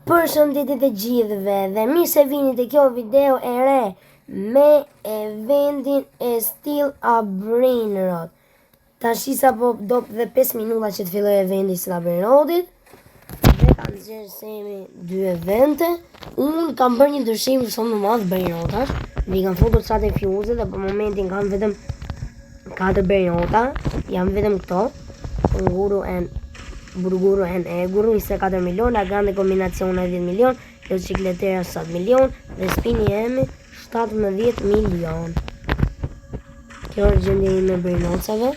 Përshëndetje të gjithëve dhe mirë se vini te kjo video e re me eventin e Still a Brain Rot. Tashi sapo do dhe 5 minuta që të filloj eventi Still a Brain Rotit. Dhe kam zgjerë semi 2 evente. Unë kam bërë një ndryshim shumë të madh Brain Rotash. Mi kam futur çat e fuse dhe për momentin kam vetëm 4 Brain Rota. Jam vetëm këto. Burguru and Eguru 24 milion, la grande combinazione 10 milion, lo cicletera 7 milion dhe spini jemi 17 milion. Kjo është gjendja ime brinocave.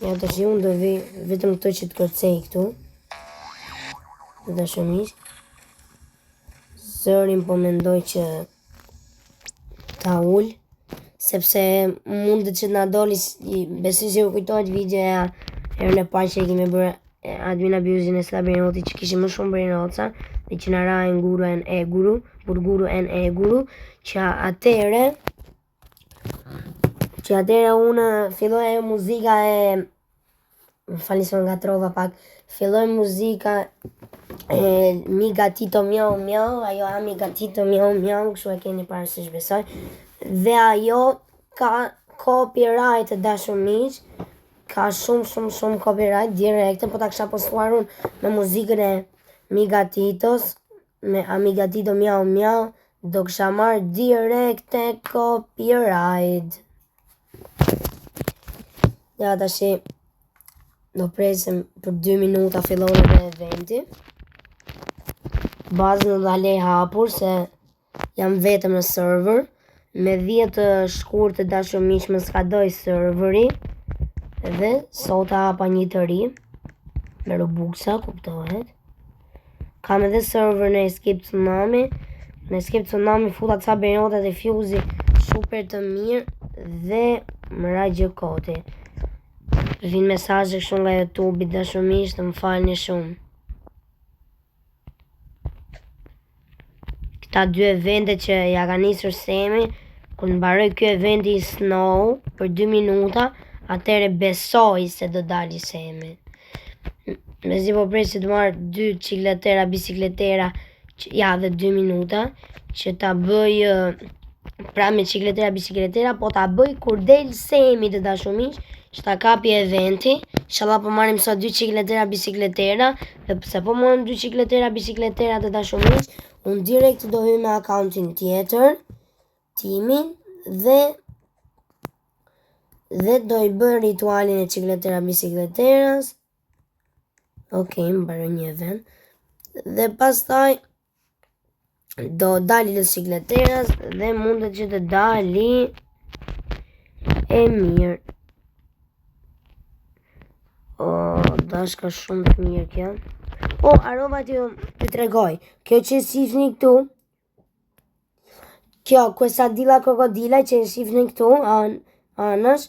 Ja të shi unë do vi vetëm këto që të kërcej këtu. Dhe shumis. Zërin po mendoj që ta ull, sepse mundet që na doli, besoj që u kujtohet videoja herën e parë që kemi bërë admin abuse në Still a Brain Roti, që kishim më shumë brain rotsa dhe që na ra burguru and eguru, që atëre unë filloj ajo muzika e më falni se nga trova pak, filloj muzika e mi gatito miau miau, ajo mi gatito miau miau, kështu e keni parasysh besoj, dhe ajo ka copyright dashur miq, ka shumë copyright direkte, po ta kisha postuar unë me muzikën e Migatitos, me Amigatito miau miau, do kisha marrë direkte copyright. Ja tashi do presim për 2 minuta fillon edhe eventi. Bazën do lej hapur se jam vetëm në server. Me 10 shkurt të dashur miq më skadoj serveri. Dhe sot hapa një të ri me Robuxa, kuptohet. Kam edhe server në Escape Tsunami. Në Escape Tsunami futa ca benotat e fjuzi super të mirë dhe më ra gjëkoti. Vin mesazhe kështu nga YouTube dashur miq, të më falni shumë. Këta 2 evente që ja ka nisur Semi, kur mbaroj ky eventi i Snow për 2 minuta, atëre besoj se do dali Semi. Mezi po prej që të marrë 2 cikletera, bicikletera, ja dhe 2 minuta, që ta bëj pra me cikletera, bicikletera, po ta bëj kur del Semi të dashur miq, që ta kapi eventi. Inshallah po marrim sot 2 cikletera, bicikletera, dhe pse po marrim 2 cikletera, bicikletera të dashur miq, unë direkt do hyj me akauntin tjetër, timin, dhe do i bërë ritualin e cikletera bicikleteras. Ok, më bërë një event. Dhe pastaj do dali dhe cikleteras dhe mundet që të dali e mirë. O, dashka shumë të mirë kjo. O, arova të tregoj. Kjo që shifni këtu, kjo, quesadilla krokodila që shifni këtu, anash,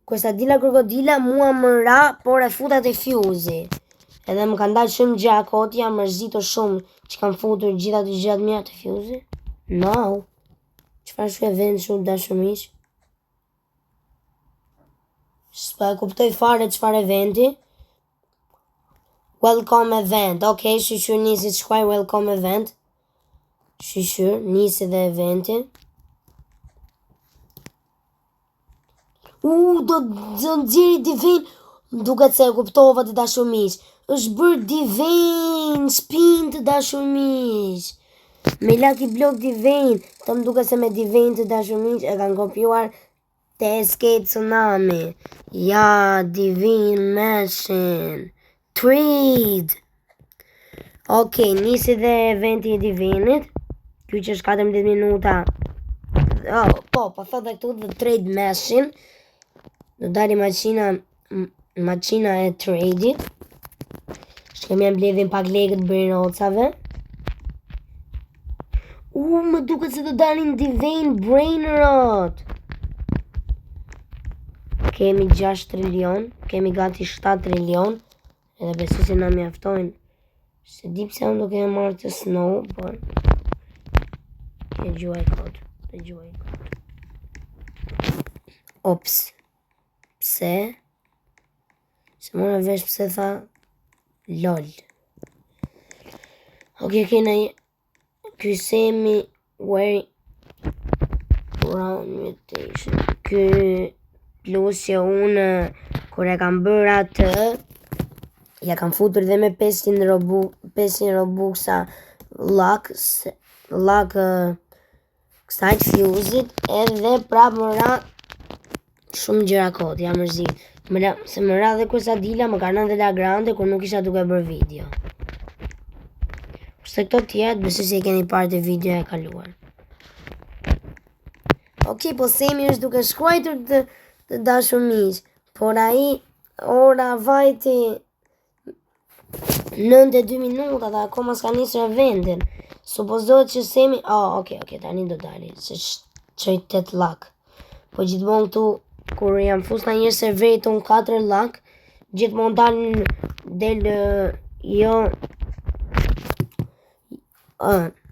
quesadilla krokodila mua më ra, por e futat e fjuzi. Edhe më kanë dalë shumë gjakot, jam mërzitur shumë që kam futur gjitha të gjatë mija të fjuzi. No. Çfarë shku event shumë dashur miq? S'pa e kuptoj fare çfarë eventi. Welcome event. Ok, shqyr nisi të shkuaj welcome event. Shqyr, nisi dhe eventi. Do nxjerri divin. Duket se e kuptova të dashur miq. Është bërë divin, spin të dashur miq. Me Lucky Block divin. Të më duket se me divin të dashur miq e kanë kopjuar te Escape Tsunami. Ja, divin machine. Trade. Ok, nisi dhe eventi i divinit. Ky që është 14 minuta. Po thot dhe këtu dhe trade machine. Do dali maqina e trade-it. Shkemi e mbledhin pak legët brinocave. Më duket se do dalin divin brain rot. Kemi 6 trilion, kemi gati 7 trilion, edhe besoj se na mjaftojnë. Se di pse unë do kemi marrë të Snow, por e gjuaj kot. Ops. Pse? Se mora vesh pse tha LOL. Ok, na ky Semi wearing round mutation. Ky plusja unë kur e kam bërë atë, ja kam futur dhe me 500 Robuxa luck kësaj të fuse-it, edhe prap më ra shumë gjëra kod, jam mërzit. Se më ra dhe kërsa dila më kanë dhe la grande kur nuk isha duke bërë video. Se këto tjetë, besoj se i keni parë të video e kaluar. Ok, po Semi është duke shkruajtur të dashur miq, por ai ora vajti 9:02 minuta dhe akoma s'ka nisur evendin. Supozohet që Semi... ok, tani do dali, se qoj 8 lak. Po gjithmonë këtu, kur jam fus në një serveri ton 4 lak, gjithmonë del jo...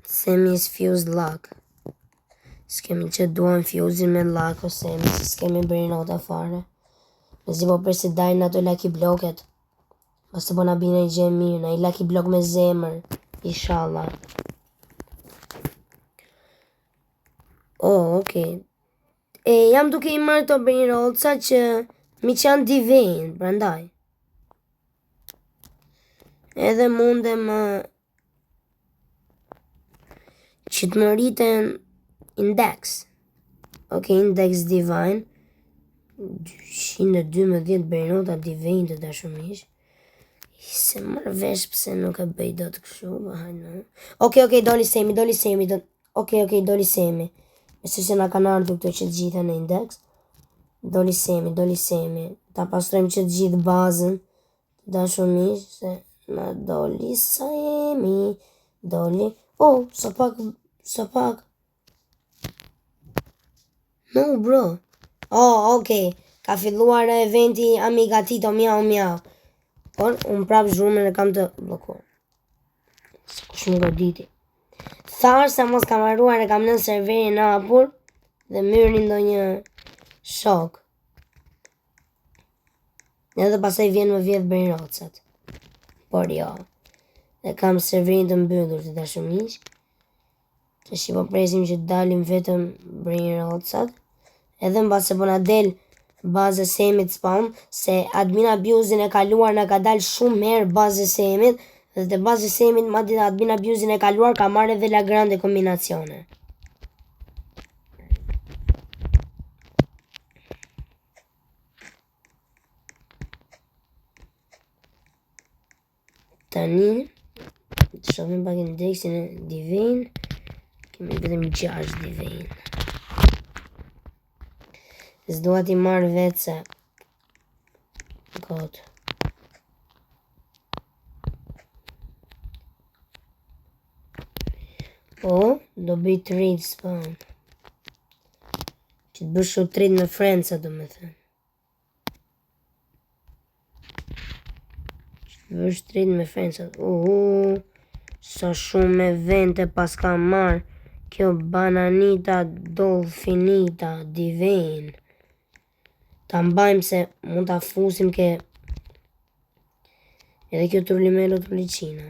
Semi's fused lock. S'kemi që duan fusin me lock o Semi, se s'kemi bërë nota fare. Me zi po përse dajnë ato lucky blocket. Basta po na bine i gjemë mirë, na i lucky block me zemër. Inshallah. Ok. Jam duke i marrë të bërë rolca që mi që janë divin, prandaj. Edhe mundem që të më rriten index. Ok, index divine. 212 berinota divine të dashumish. Se marrë vesh pëse nuk e bëj do të këshu. Ok, doli Semi. Ok, doli Semi. Mësë se nga kanë ardhur këto që të gjitha në index. Doli Semi. Ta pastrojmë që të gjithë bazën. Dashumish, se na doli Semi. Doli. Sa pak. No, bro. Ok. Ka filluar eventi Amiga Tito, miau. Por, unë prap zhurmen e kam të blokuar. Kush nuk e diti. Tharë sa mos kam arruar e kam në serverin apur dhe myrin do një shok. Edhe pasaj vjen më vjetë bërin rocat. Por jo. Dhe kam serverin të mbyllur të dashumish. Që shi po presim që dalim vetëm bërin rocat. Edhe mba se po na del bazë Semit spawn, se admin abuse-in e kaluar na ka dal shumë herë bazë Semit, dhe të bazë Semit ma dita admin abuse-in e kaluar ka marrë edhe la grande kombinacione. Tani, të shohim pak indeksin e divin, kemi vetëm 6 divin. S'dua t'i marrë vetë se God. Po, do bëj trade spawn. Që t'bësh shumë trade me Franca, do me thënë. Që t'bësh trade me Franca. Sa shumë evente pas ka marrë. Kjo bananita dolfinita divin. Ta mbajmë se mund ta fusim ke edhe kjo trullimelo trullicina.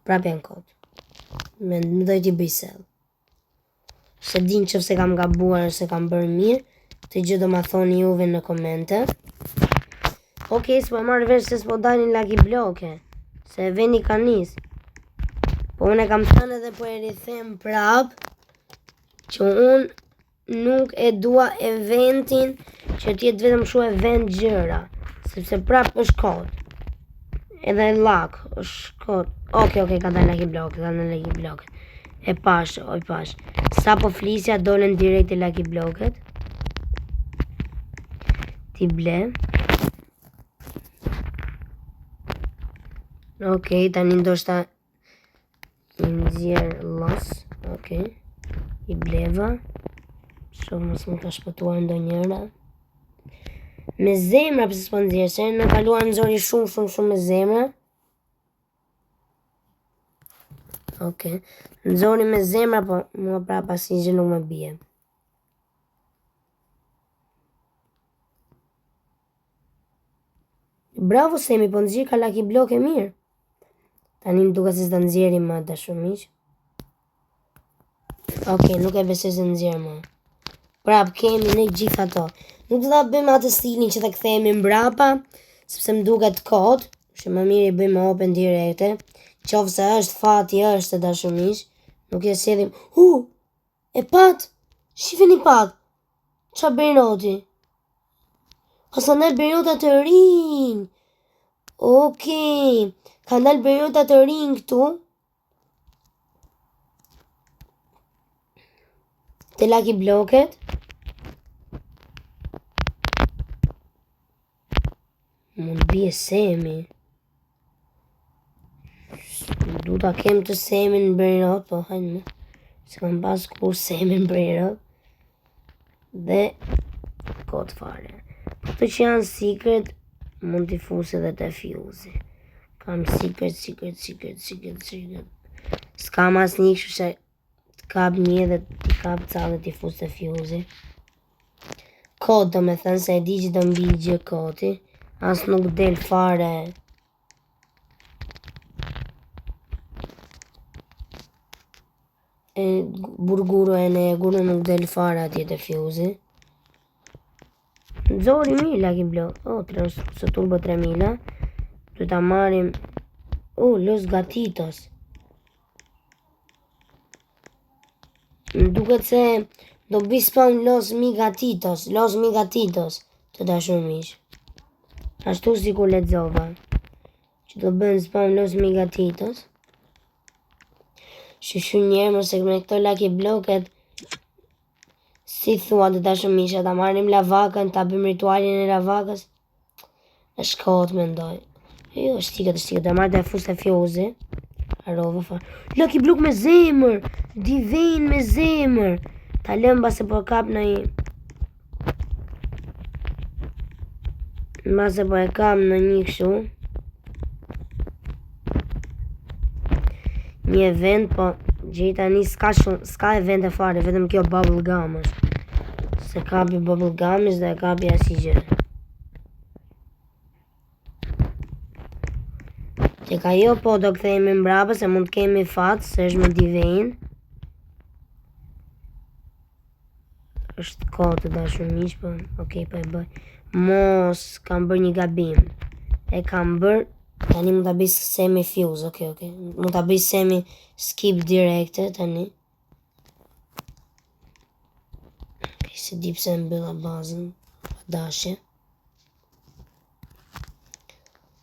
Prap janë kod. Me dojt i bëj sell. Se din që se kam gabuar se kam bërë mirë, të gjë do ma thoni juve në komente. Ok, s'po marrë vesh se s'po dalin lucky bloke, se veni ka nis. Po unë e kam thënë edhe po e rithem prap, që unë nuk e dua eventin që t'jetë vetëm shu event gjëra, sepse prap është kod. Edhe luck është kod. Ok, ka dalë lucky bloket. E pash. Sa po flisja dolen direkt e lucky bloket. Ti ble. Ok, tani ndoshta i nxjerr los. Ok. I bleva. Shumë mos më ka shpëtuar ndonjëra. Me zemra pëse s'po nxjerr, se në kaluar nxori shumë me zemra. Ok. Nxori me zemra, po mua prapa si gjë nuk më bie. Bravo Semi, po nxjerr ka lucky bloke mirë. Tani më duket se s'do nxjerrim më dashur miq. Okej, nuk e besoj se nxjerr më. Prap kemi ne gjithë ato. Nuk do ta bëjmë atë stilin që ta kthehemi mbrapa, sepse më duket kot, që më mirë i bëjmë open direkte. Qofse është fati është dashur miq, nuk e sjellim. E pat! Shifeni pak. Çfarë bën roti? Hasane berota të rinj. Okej. Ka dalë berota të rinj këtu. Te Lucky Blocket. Mund bie semi. Du ta kem të semin në berot, po hajnë më. Se kam pas kur semin në berot. Dhe kot fare. Këto që janë secret, mund t'i fuse dhe të fuse. Kam secret. S'kam as një kështu që t'kap një dhe t'i kap ca dhe t'i fuse të fuse. Kot do me thënë se e di që do mbi gjë koti. As nuk del fare. Burguro e ne guru nuk del fare atje të fuse. Nxori mirë Lucky Block. Së turbo 3000. Du ta marim. Los Gatitos. Më duket se do bi spawn Los Migatitos. Të dashur miq. Ashtu si ku lexova. Që do bën spawn Los Migatitos. Shushu njerë mëse me këto Lucky Blocket. Si thua të dashur miq, ta marrim lavakën, ta bëjmë ritualin e lavakës. E shkot mendoj. Jo, shtiket, ta marrë dhe fus të fjozi. Arova fa. Lucky Block me zemër. Divane me zemër. Ta lëm base po kap në i. Base po e kam në një kështu. Një event, po gjej tani s'ka event e fare, vetëm kjo bubble gum është. Se kapi bubble gum dhe e kapi asi gjë. Tek ajo po do kthehemi mbrapa se mund të kemi fat se është me Divane. Është kohë të dashur miq, po okej, po e bëj. Mos kam bërë një gabim. E kam bërë. Tani mund ta bëj semi fuse, okej. Mund ta bëj semi skip direkte tani. Se di pse mbylla bazën. Dashje.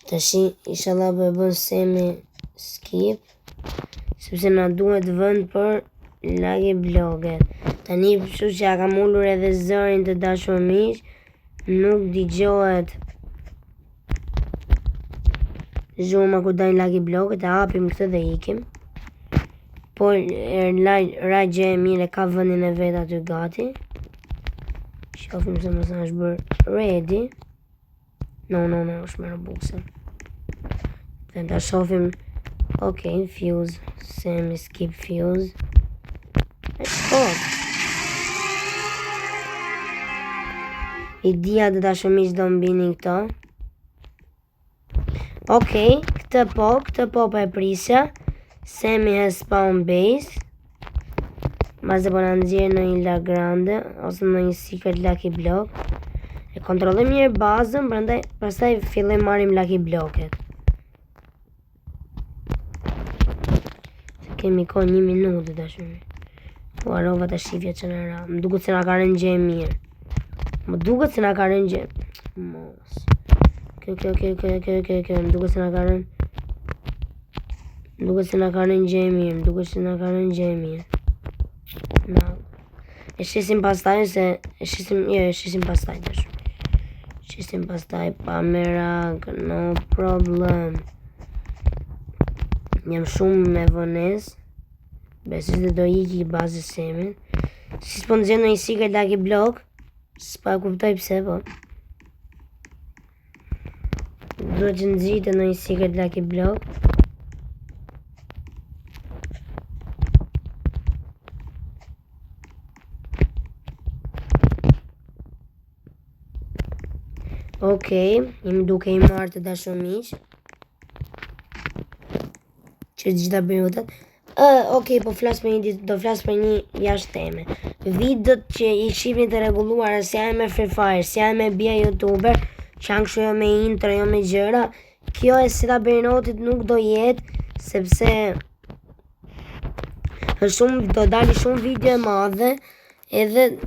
Tashi inshallah po e bën semi skip. Sepse na duhet vend për Lucky Blocket. Tani kështu që ja kam ulur edhe zërin të dashur miq, nuk dëgjohet. Zhuma ku dajnë Lucky Blocket, e hapim këtë dhe ikim. Po rajgje e mire ka vëndin e vetë aty gati. Shofim se mësa është bërë ready. No, është me robukse. Dhe ta shofim. Okej, fuse. Semi skip fuse. E shkot. I dia dhe ta shumish do mbinin këto. Okej, këtë po e prisja. Semi has spawn base. Mazë po në nëzirë në një La Grande ose në një secret Lucky Block. E kontrollim njërë bazën, pastaj fillim marim Lucky Blocket. Kemi ko 1 minutë të shumë. Po arova të shifja që në ra. Më duket se nga ka rënë gjë mirë. Më duket se nga ka rënë gjë. Mos. Kjo. Më duket se nga ka rënë. Më duket se nga ka rënë gjë mirë. No. E shisim pastaj se e shisim pastaj tash. Shisim pastaj pa merak, no problem. Jam shumë me vonesë. Besoj se do iki bazës semin. Si s'po nxjerr në një secret Lucky Block, s'pa kuptoj pse po. Do të nxjitet në një secret Lucky Block. Okej, jemi duke I marrë të dashur miq. që gjitha periudat. Okej, po flas për do flas për një jashtë teme. Videot që i shihni të rregulluara si janë me Free Fire, si janë me bia YouTuber, që janë kështu jo me intro, jo me gjëra, kjo e si ta Bernotit nuk do jetë, sepse do dali shumë video e madhe, edhe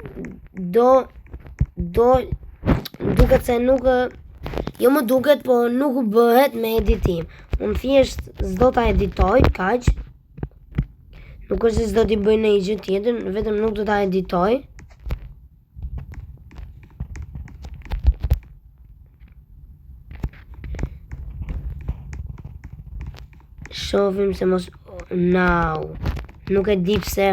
duket se nuk jo më duket, po nuk bëhet me editim. Unë thjesht s'do ta editoj, kaq. Nuk është se s'do t'i bëj në i gjë tjetër, vetëm nuk do ta editoj. Shohim se mos... Nuk e di pse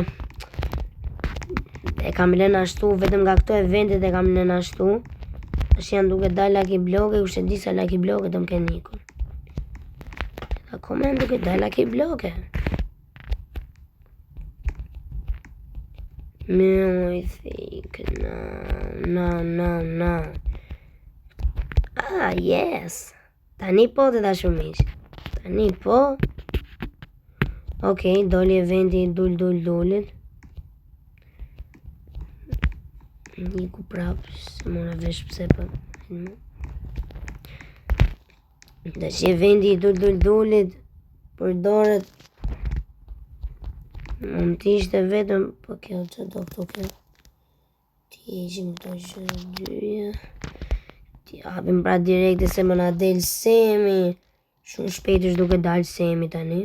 e kam lënë ashtu, vetëm nga këto eventet e kam lënë ashtu. Tash janë duke dalë Lucky Block, kush e di sa Lucky Block do më kenë ikur. Akoma janë duke dalë Lucky Block. I think, no. Yes. Tani po të dashumish. Tani po. Okej, doli eventi dullit. Niku prap, se mora vesh pse për. Dhe që eventi dullit përdoret. Mund t'ishte vetëm, po kjo që do këtu kjo. Ti ishim këto që dyja. Ti hapim pra direkte se më na del Semi. Shumë shpejt është duke dal Semi tani.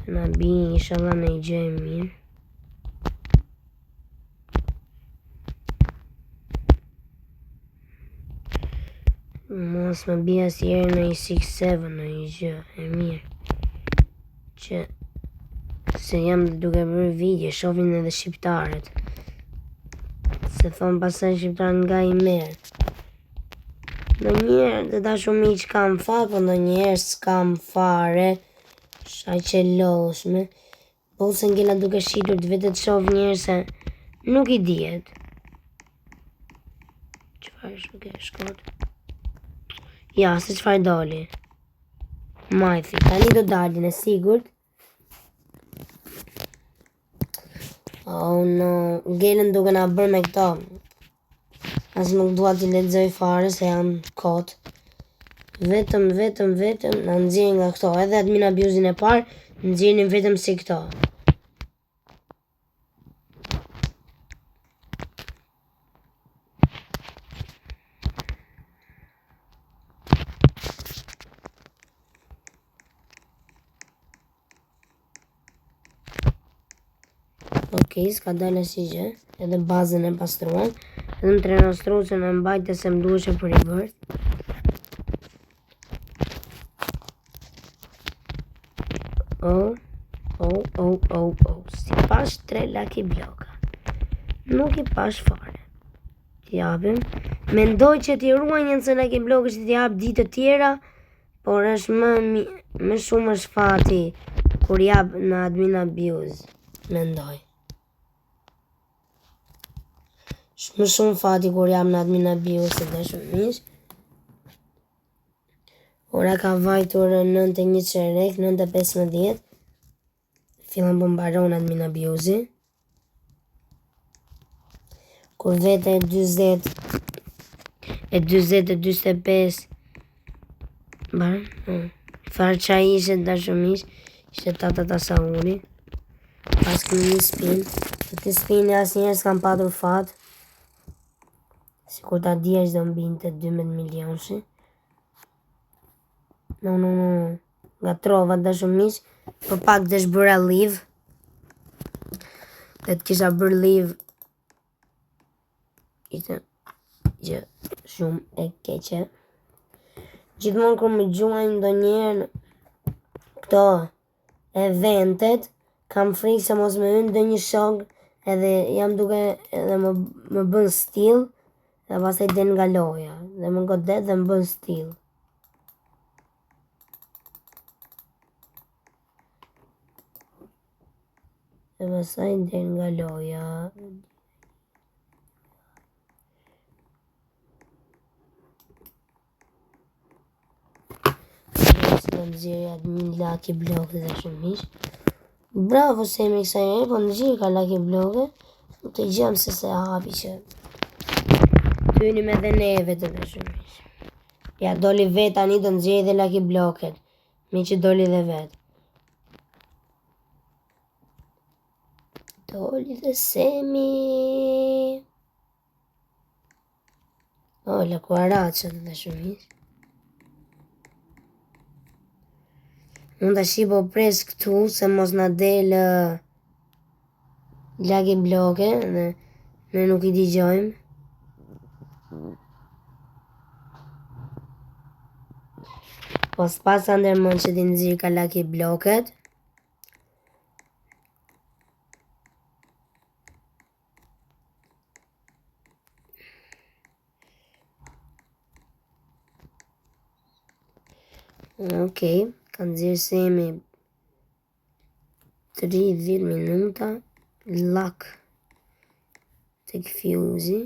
Të na bi, inshallah në i gjë e mirë. Mos më bia si herë në i 6-7 në i gjë e mirë. Që se jam duke bërë video, shohin edhe shqiptarët. Se thonë pasaj shqiptarët nga i merë. Në njerë të dashumi që kam fare, po në njerë s'kam fare. Shaj që loshme. Po se ngella duke shitur të vetet shoh njerë se nuk i dihet. Qëfar është shkot? Ja, se qëfar doli. Majthi, tani do dalin e sigurt. Oh no, ngellën duke na bërë me këto. As nuk dua t'i lexoj fare se jam kot. Vetëm na nxjerrin nga këto. Edhe admin abuse-in e parë, nxjerrin vetëm si këto. Okej, s'ka dalë si gjë, edhe bazën e pastruan, edhe më trenostrucën e mbajtë se më duheshe për i vërth. Si pash 3 Lucky Blocka. Nuk i pash fare. T'japim. Mendoj që t'i ruajnë se Lucky Block është t'i jap ditë të tjera, por është më shumë është fati kur jap në admin abuse. Mendoj. Më shumë fati kur jam në admin abuse se dhe shumish. Ora ka vajtur 9:01 qerek, 9:15. Fillon po mbaron admin abuse. Kur vete 40 e 45 farë qa ishe të dashumish, ishte tata Sauri. Pas këmi një spin, të të spin e asë njerë s'kam patur fat. Si kur ta djesh do mbinte 12 milionshi. No. Nga trova dashumish, për pak dhe shbëra live. Dhe të kisha bërë live. Ishte gjë shumë e keqe. Gjithmonë kur më gjuajnë do njerë këto eventet, kam frikë se mos me hynë dhe një shok, edhe jam duke edhe më bën stil, dhe pasaj den nga loja, dhe më godet dhe më bën stil. Dhe pasaj den nga loja. Do nxjerrja një Lucky Block të dashur miq. Bravo Semi kësaj herë, po nxjerr ka Lucky Block. Të gjam se hapi që tynim edhe neve të dashur miq. Ja doli vet tani do nxjerr dhe Lucky Blocket. Mi që doli dhe vet. Doli dhe Semi. La kuaraca të dashur miq. Unë të shipo pres këtu se mos na del Lucky Block dhe ne nuk i digjojmë. Po s'pas ndërmend që ti nxirr ka Lucky Blocket. Okej, ka nxirr Semi 30 minuta lak tek Fuse.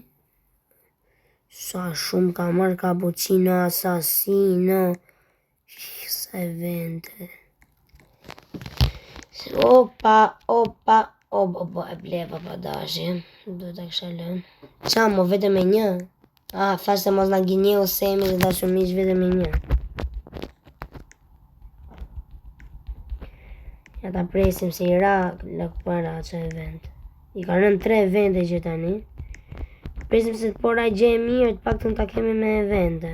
Sa shumë ka marrë cappuccino assassino. Sa evente. Opa, e bleva pa dashi. Duhet ta kisha lënë. Qa mo vetëm me një? Thash se mos na gënjeu Semi dhe dashur miq vetëm me një. Ja ta presim se i ra la kuaraca event. I ka rënë 3 evente që tani. Presim se të pora gjë e mirë, të paktën ta kemi me evente.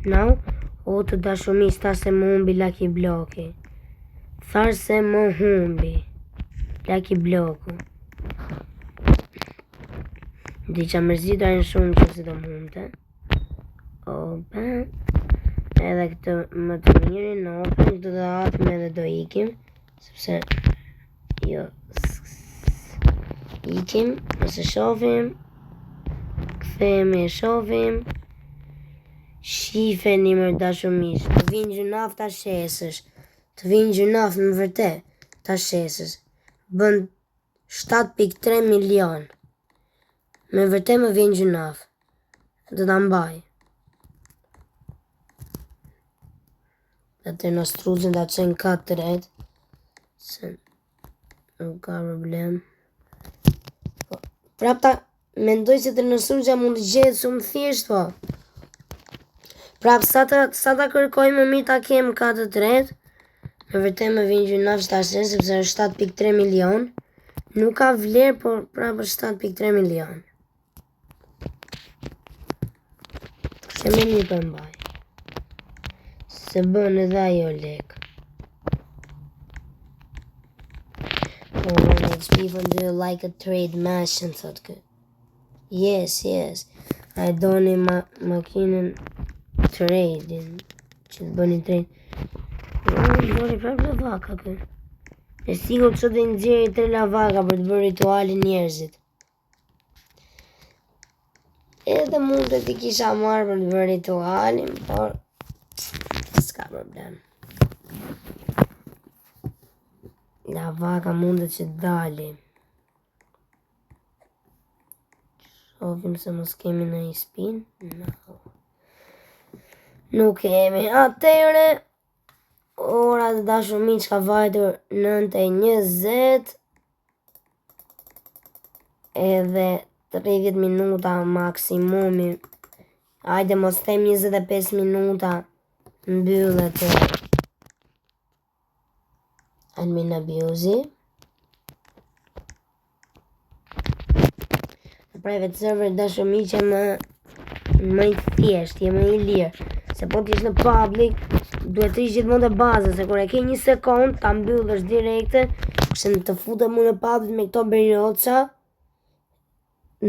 Now, të dashur miq, thash se më humbi Lucky Blocki. Thash se më humbi Lucky Blocku. Di që mërzitur në shumë që si do më humte. Opa. Edhe këtë më të mirin në open këtë do hapim edhe do ikim. Sepse jo ikim, nëse shofim. Kthehemi e shofim. Shifeni më dashur miq. Të vinë gjunaf ta shesësh. Të vinë gjunaf më vërtet ta shesësh. Bën 7.3 milion. Me vërtet më vjen gjunaf. Do ta mbaj. Atë në struzin da qenë 4 se nuk ka problem. Prapta mendoj se të në struzja mund të gjetë shumë thjesht po. Prap sa ta kërkoj më mirë ta kem 4 me vërtet më vjen gjunaf shtashe sepse është 7.3 milion. Nuk ka vlerë por prapë 7.3 milion. Se me një përmbaj. Se bën edhe ajo lek. People do like a trade machine, thot kë. Yes. I doni makinën trading. Që të bëni trade. Doni prapë lavaka kë. E sigur që të nxjerri 3 lavaka për të bërë ritualin njerëzit. Edhe mund të ti kisha marrë për të bërë ritualin, por s'ka problem. Lavaka mundet që dali. Shofim se mos kemi në i spin. No. Nuk kemi. Atëre, ora të dashur miq ka vajtur 9:20. Edhe 30 minuta maksimumi. Ajde mos them 25 minuta mbyllet admin abuse. Private server dashur miq që më i thjesht, më i lirë. Se po t'ish në public, duhet të ish gjithmonë të baza, se kur e ke 1 sekond, ta mbyllësh direkte, kështu të futem unë në public me këto bërjoca,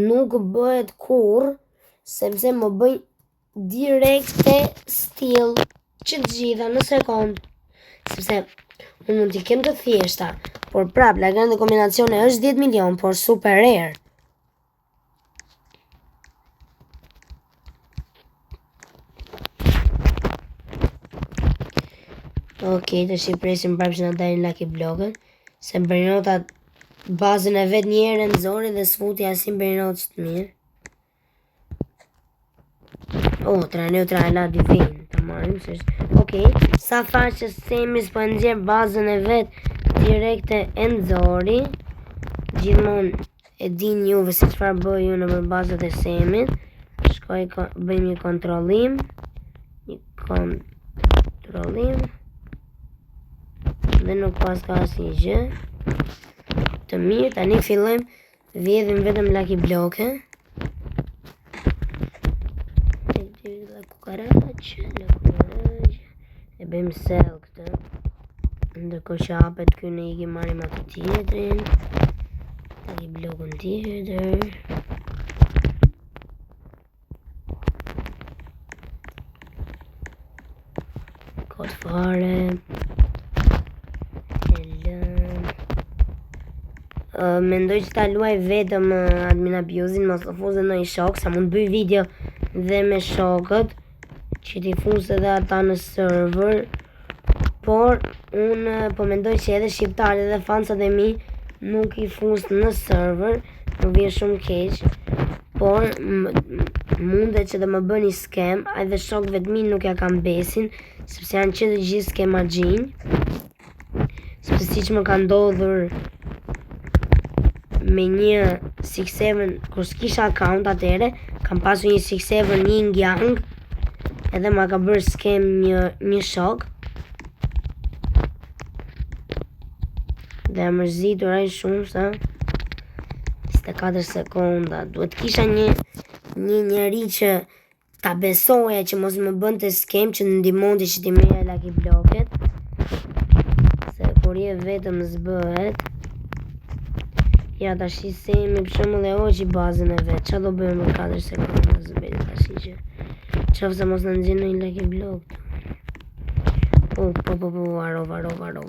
nuk bëhet kur, sepse më bëj direkte still që të gjitha në sekond. Sepse unë mund t'i kem të thjeshta, por prap, la grande kombinacione është 10 milion, por super rare. Ok, të shi presim prapë që nga dalin Lucky Blocket, se bërnotat bazën e vet një herë në zori dhe s'futi asim bërinotë që të mirë. Neutrala divin, të marim se është. Okej, sa thash që Semi s'po nxjerr bazën e vet direkte e nxori. Gjithmonë e din juve se çfarë bëj ju nëpër bazat e Semit. Shkoj bëjmë një kontrollim. Dhe nuk pas ka asnjë gjë. Të mirë, tani fillojmë vjedhim vetëm Lucky Block-e. E bëjmë sell këtë. Ndërkohë që hapet ky ne i marrim atë tjetrin. Lucky Block-un tjetër. Kod fare. Mendoj që ta luaj vetëm admin abuse-in, mos të fuzë në i shok, sa mund bëj video dhe me shokët, që t'i fuzë edhe ata në server, por unë po mendoj që edhe shqiptarët dhe fansat e mi nuk i fuzë në server, nuk vjen shumë keq, por mundet që dhe më bëni scam, edhe shokëve t'mi nuk ja kam besin, sepse janë që dhe gjithë skemagjin, sepse si që më ka ndodhur me një 6-7, kur s'kisha account atere, kam pasur një 6-7 Ying Yang, edhe ma ka bërë scam një shok, dhe e mërzitur ai shumë sa 24 sekonda. Duhet kisha një njeri që ta besoja që mos më bënte scam, që ndihmonte që t'i merrja Lucky Block-et, se kur je vetëm s'bëhet. Ja tash i Semi për shembull e hoqi bazën e vet. Çfarë do bëjmë në 4 sekonda s'bëj tash që. Qofse mos na nxjerr në Lucky Block.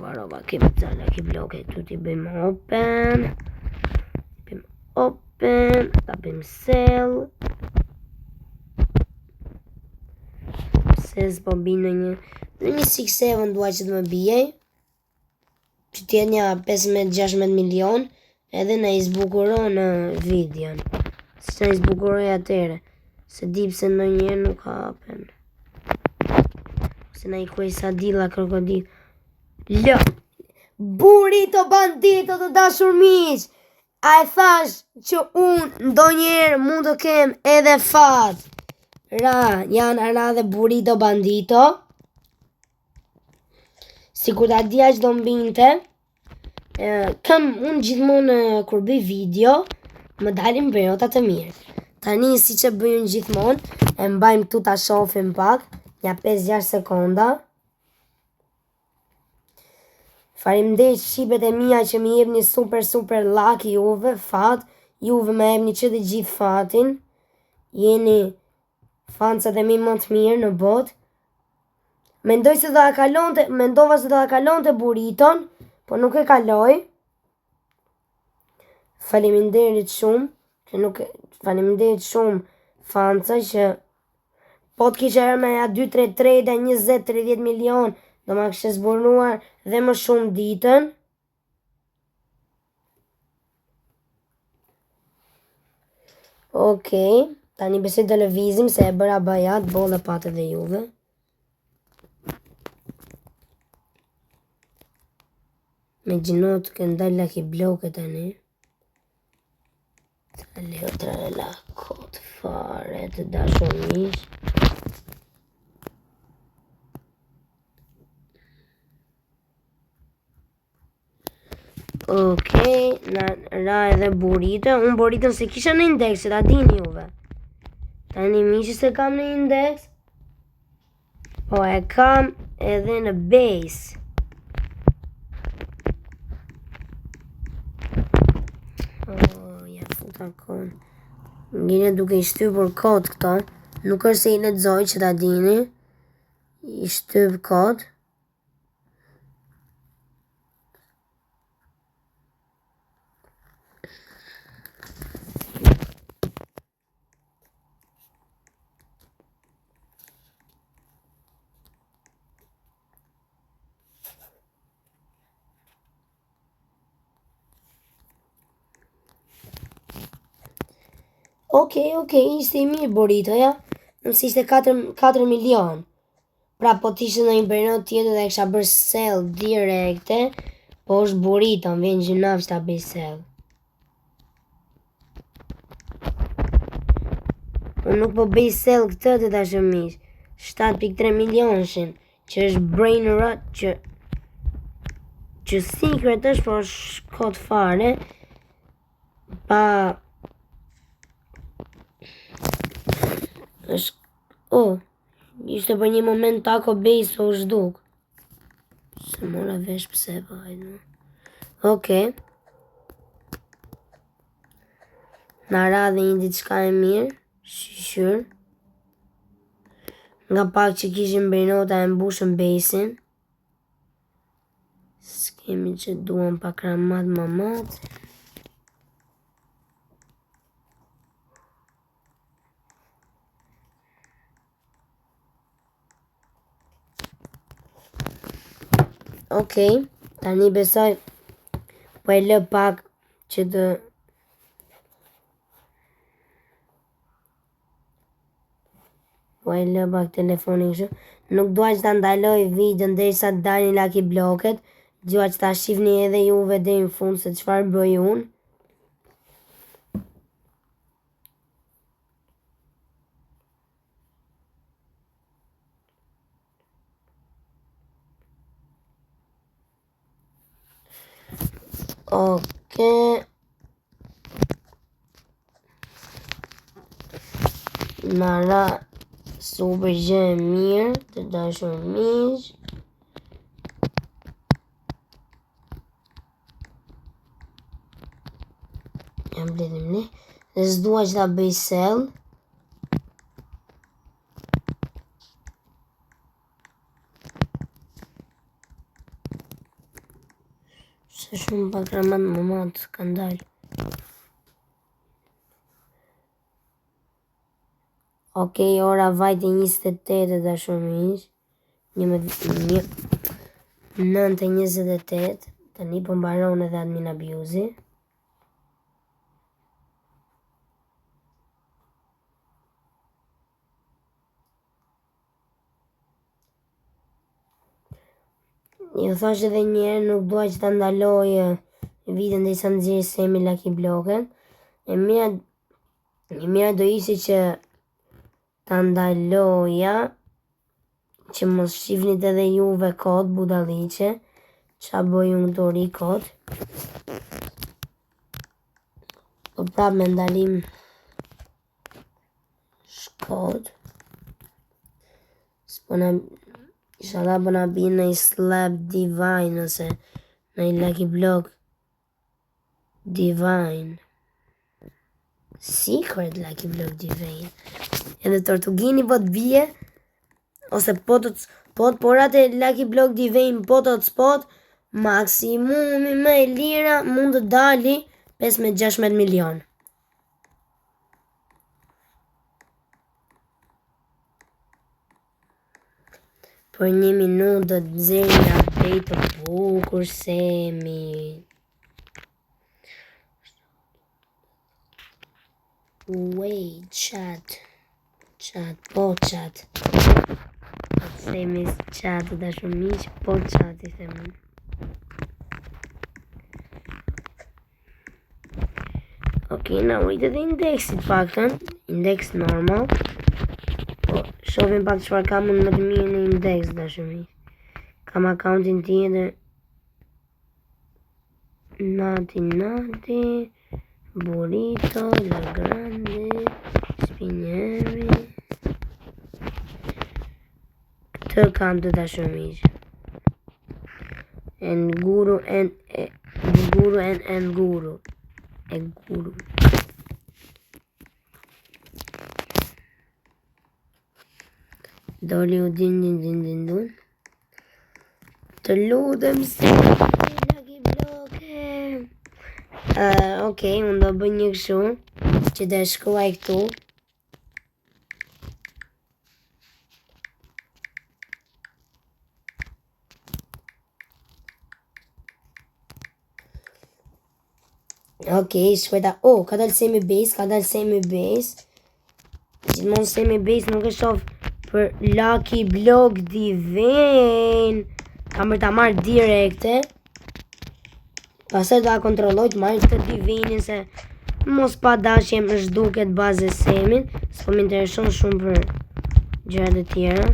Varova. Kemi ca Lucky Block-e këtu t'i bëjmë open. Ta bëjmë sell. Se s'po binë në një 6-7 dua që të më bijej. Që t'jetë një 15-16 milion. Edhe na i zbukuron videon. Si na i zbukuroj atere. Se di pse ndonjëherë nuk hapen. Se na i kuaj sa dilla krokodil. Burrito bandito të dashur miq. A e thash që unë ndonjëherë mund të kem edhe fat. Janë dhe burrito bandito. Sikur ta dija që do mbinte. Kam unë gjithmonë kur bëj video, më dalin bërota të mirë. Tani si që bëjmë gjithmonë, e mbajmë tu ta shofim pak, ja 5-6 sekonda. Faleminderit shqipet e mia që më jepni super lucky juve, fat, juve më jepni që të gjithë fatin. Jeni fansat e mi më të mirë në botë. Mendova se do ta kalonte burriton, po nuk e kaloj. Faleminderit shumë fansa që po të kisha herë me 2-3 trade 20-30 milion, do ma kështë zburnuar dhe më shumë ditën. Okej, tani besoj të lëvizim se e bëra bajat, bolle patë dhe juve. Me gjinot kënë dalë Lucky Block-e tani. Tralala, kod fare të dashur miq. Okej, ra edhe burrito. Unë burriton se kisha në indeks, se ta dini juve. Tani miqë se kam në indeks. Po e kam edhe në base. Gjene duke i shtypur kod këto. Nuk është se i lexoj që ta dini. I shtyp kod. Okej, ishte I mirë burritoja, nëse ishte 4 milion. Pra po t'ishte në një brenot tjetër dhe kisha bërë sell direkte, po është burrito, më vjen gjynaf që ta bëj sell. Unë nuk po bëj sell këtë të dashumish. 7.3 milionshin, që është brain rot, që secret është, po është kot fare, pa... është... ishte për një moment Taco Base po është duk. Se mora vesh pse po hajde. Okej. Na ra dhe një diçka e mirë, shqyr. Nga pak që kishim brinota e mbushën besin. S'kemi që duan pa kramat mamat. Okej, tani besoj po e lë pak që të... Po e lë pak telefonin kështu. Nuk dua që ta ndaloj videon derisa të dalin Lucky Blocket. Dua që ta shihni edhe juve deri në fund se çfarë bëj unë. Okej. Na ra super gjë e mirë të dashur miq. Jam bledim ne. Dhe s'dua që ta bëj sell. Se shumë pak ramat moment kanë dalë. Okej, ora vajti 28 e dashur miq. 9:28. Tani po mbaron edhe admin abuse. Ju thash edhe njerë, nuk dua që ta ndaloj videon dhe I sa nëzirë semi Lucky Blocket. E mira do ishte që ta ndaloja, që mos shifnit edhe juve kod budaliqe, qa bëj unë të ri kod. Po prap me ndalim shkod. Inshallah po na bie në slap divine ose në Lucky Block divine. Secret Lucky Block divine. Edhe Tortugini po të bie ose po të porat e Lucky Block divine po të spot maksimumi më e lira mund të dali 15-16 milion. Për 1 minutë do të nxjerr një update të bukur semi. Wait, chat, po chat. Semi chat dashur miq, po chat I them. Okej, na ujtë dhe indeksit paktën, indeks normal. Shohim pak çfarë kam unë më të mirë në indeks dashur miq. Kam accountin tjetër. Nati, Burrito, La Grande, Spinelli. Këtë kam të dashur miq. Guru. Doli u din. Të lutem se Lucky Blocket. Okej, unë do bëj një kështu që të shkruaj këtu. Okej, shkojta. Oh, ka dalë semi base. Gjithmonë semi base nuk e shoh për Lucky Block Divine. Kam për ta marrë direkte. Pastaj do ta kontrolloj të marrë këtë Divine se mos pa dashje më zhduket bazë semit. S'po më intereson shumë për gjërat e tjera.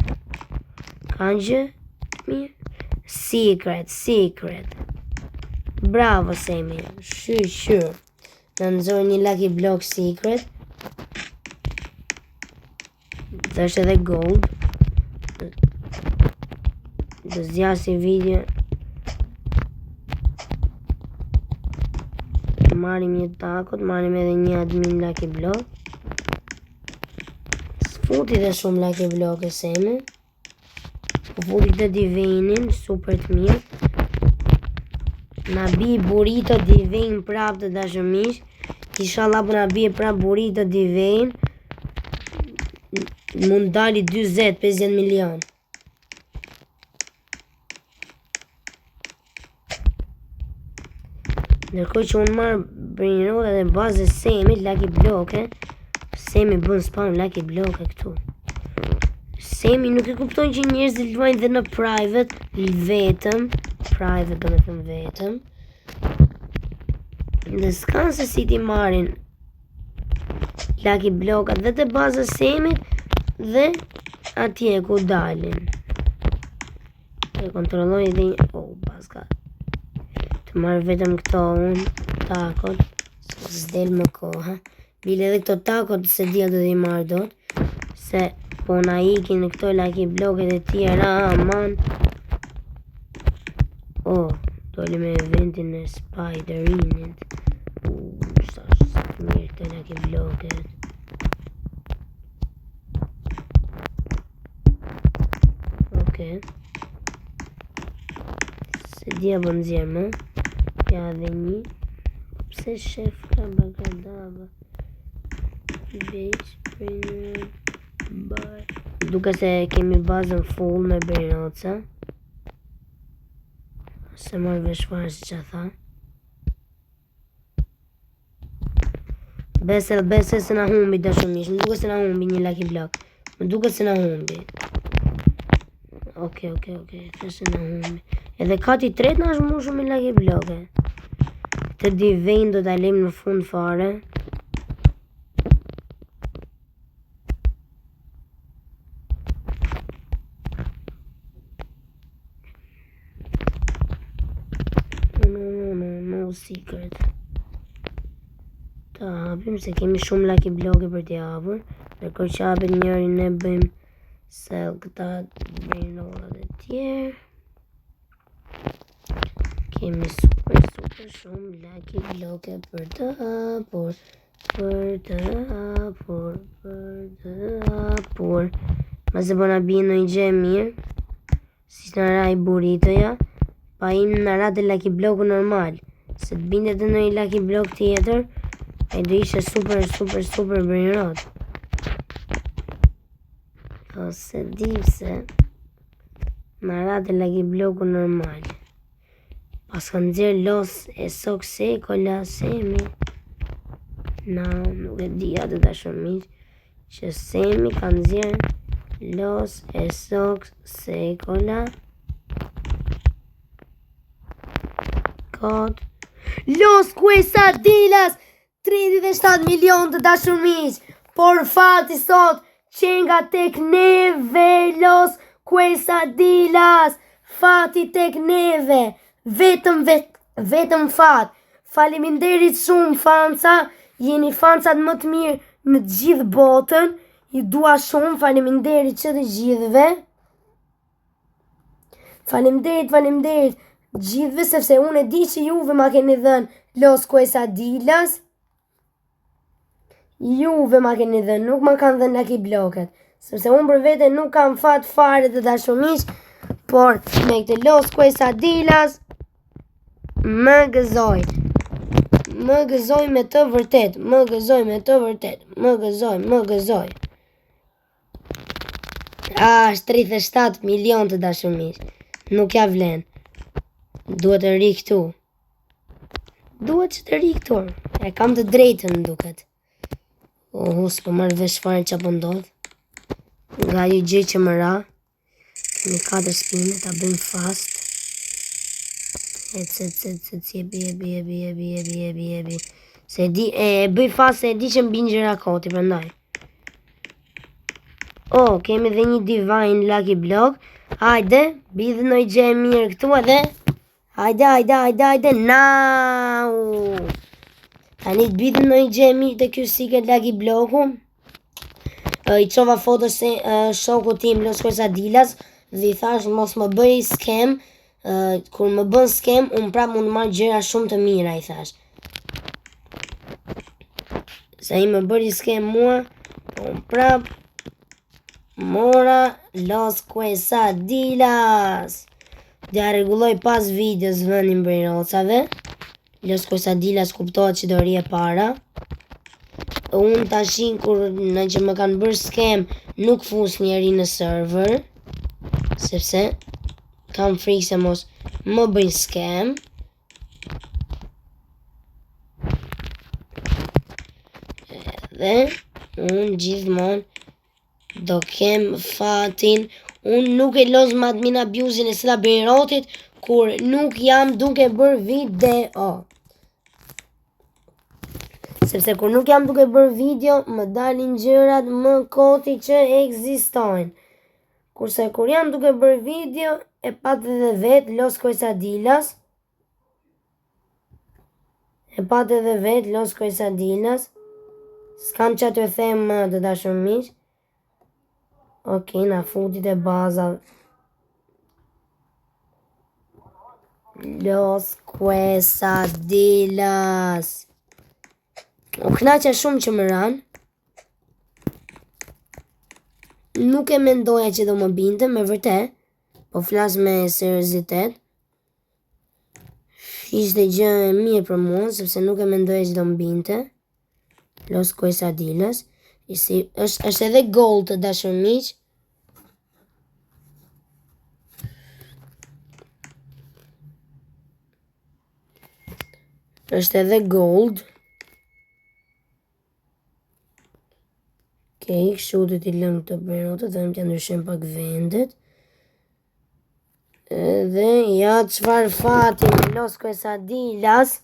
Kanë gjë? Mirë. Secret. Bravo Semi. Sure. Në nëzoj një Lucky Block Secret. Dhe është edhe gold. Do zjasi video. Marim një takot, marim edhe një admin Lucky Block. S'futi dhe shumë Lucky Block e Semi. Futi të Divinin, super të mirë. Na bi burrito Divine prap të dashëmish. Inshallah po na bie prap burrito Divine. Mund dali 40-50 milion. Ndërkohë që unë marrë brinjëroda dhe bazë Semi, Lucky Block, Semi bën spam Lucky Block këtu. Semi nuk e kupton që njerëzit luajnë dhe në private, vetëm. Private do me thëmë vetëm. Dhe s'kanë se si ti marin Lucky Blockat dhe të baza Semit dhe atje ku dalin. E kontrolloj edhe një... Oh, paska. Të marrë vetëm këto unë, takot. S'del më koha. Bile edhe këto takot se dhja do t'i marrë dot. Se po na ikin në këto Lucky Blocket e tjera, aman. Oh, doli me eventin e Spider-Init. Sa mirë të Lucky Blocket. Okej. Se dhja bën zjerë më. Ja dhe një. Pse shef ka bagadava. Duke se kemi bazën full me Brinoca. Se marrë veshfarë si që tha. Bese se na humbi dashumish. Më duke se na humbi një Lucky Block. Më duke se na humbi. Okej. The se na humbi. Edhe kati tret na është mushu me Lucky Block. Të Divine do t'a lejmë në fund fare. No secret. Ta hapim se kemi shumë Lucky Block për t'i hapur. Dhe kur që hapet njëri ne bëjmë sell këta brinollat e tjerë. Kemi super shumë Lucky Block për të hapur. Ma se po na bie në i gje mirë. Si që në raj burritoja. Pa im në ratë Lucky Blocku normal. Se të bindet në i Lucky Block tjetër, e do ishe super brinrot. Po se dipse në ratë Lucky Blocku normal. Pas kanë dzirë los e sok sekola Semi. Na, nuk e di atë dashumish që Semi kanë dzirë los e sok sekola. Los Quesadillas 37 milion të dashumish. Por fati sot që nga tek neve Los Quesadillas. Fati tek neve. Vetëm fat. Faleminderit shumë fanca. Jeni fancat më të mirë në gjithë botën. Ju dua shumë. Faleminderit që të gjithëve. Faleminderit gjithve, sepse unë e di që juve ma keni dhënë Los Quesadillas. Juve ma keni dhënë, nuk ma kanë dhënë Lucky Blocket. Sepse unë për vete nuk kam fat fare të dashumish, por me këtë Los Quesadillas më gëzoj. Më gëzoj me të vërtet. Më gëzoj. Është 37 milion të dashumish. Nuk ja vlen. Duhet të ri këtu. Duhet që të rikëtur. E kam të drejtën duket. S'po marrë vesh fare që po ndodh. Nga ju gjë që më ra. Kemi 4 spine, ta bëjmë fast. Jebi. Se bëj fast se e di që mbin gjëra koti, prandaj. Kemi dhe një divine lucky block. Hajde, bidhë në i gjë e mirë këtu edhe. Hajde, now! Tani të bidhë në i gjë e mirë të kjo secret lucky blocku. I qova foto se shoku tim Los Quesadillas dhe i thash mos më bëj scam. Kur më bën scam, unë prap mund marrë gjëra shumë të mira, i thash. Se i më bëri scam mua, unë prap mora Los Quesadillas. Dhe a regulloj pas videos vënin brejrocave. Los Quesadillas kuptohet që do rije para. Unë tashin kur në që më kanë bërë scam nuk fus njeri në server. Sepse kam frikë se mos më bëjnë scam. Dhe unë gjithmonë do kem fatin. Unë nuk e los më admin abuzin e sila Bejrotit kur nuk jam duke bërë video. Sepse kur nuk jam duke bërë video, më dalin gjërat më koti që ekzistojnë. Kurse kur jam duke bërë video, e patë dhe vetë Los Quesadillas. S'kam që të them të dashur miq. Na futit e baza. Los Quesadillas. U knaqa shumë që më ranë. Nuk e mendoja që do më binte, me vërtet. Po flas me seriozitet. Ishte gjë e mirë për mua, sepse nuk e mendoja që do më binte. Los Quesadillas. është edhe gold të dashur miq. Është edhe gold. Kështu do t'i lëm të bërotët, dhe më t'ja ndryshim pak vendet. Dhe ja çfarë fati me Los Quesadillas.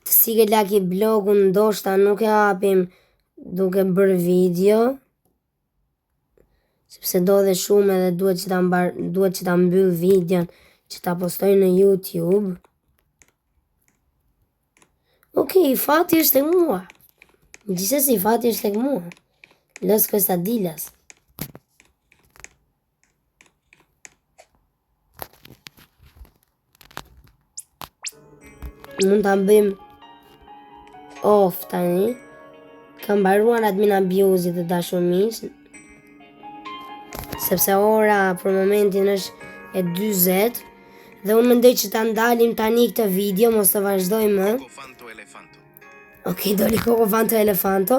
Të sigurt lucky blogun ndoshta nuk e hapim duke bërë video. Sepse do dhe shumë edhe duhet që ta mbyll videon që ta postoj në YouTube. Fati është tek mua. Gjithsesi fati është tek mua. Los Quesadillas. Mund ta bëjmë off tani. Kam mbaruar admin abuse të dashur miq. Sepse ora për momentin është e 40 dhe unë mendoj që ta ndalim tani këtë video, mos të vazhdojmë. Doli Coco Fanto Elefanto.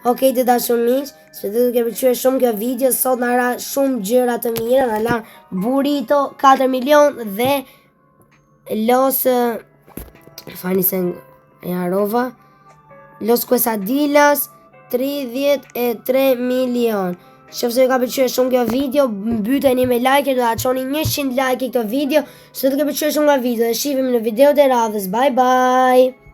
Të dashur miq, se do të ke pëlqyer shumë kjo video, sot na ra shumë gjëra të mira, na la burrito 4 milion dhe Los Quesadillas 33 milion. Qofse ju ka pëlqyer shumë kjo video, mbyteni me like, do ta çoni 100 like këtë video, se do të ke pëlqyer shumë kjo video. Dhe shihemi në videot e radhës. Bye bye.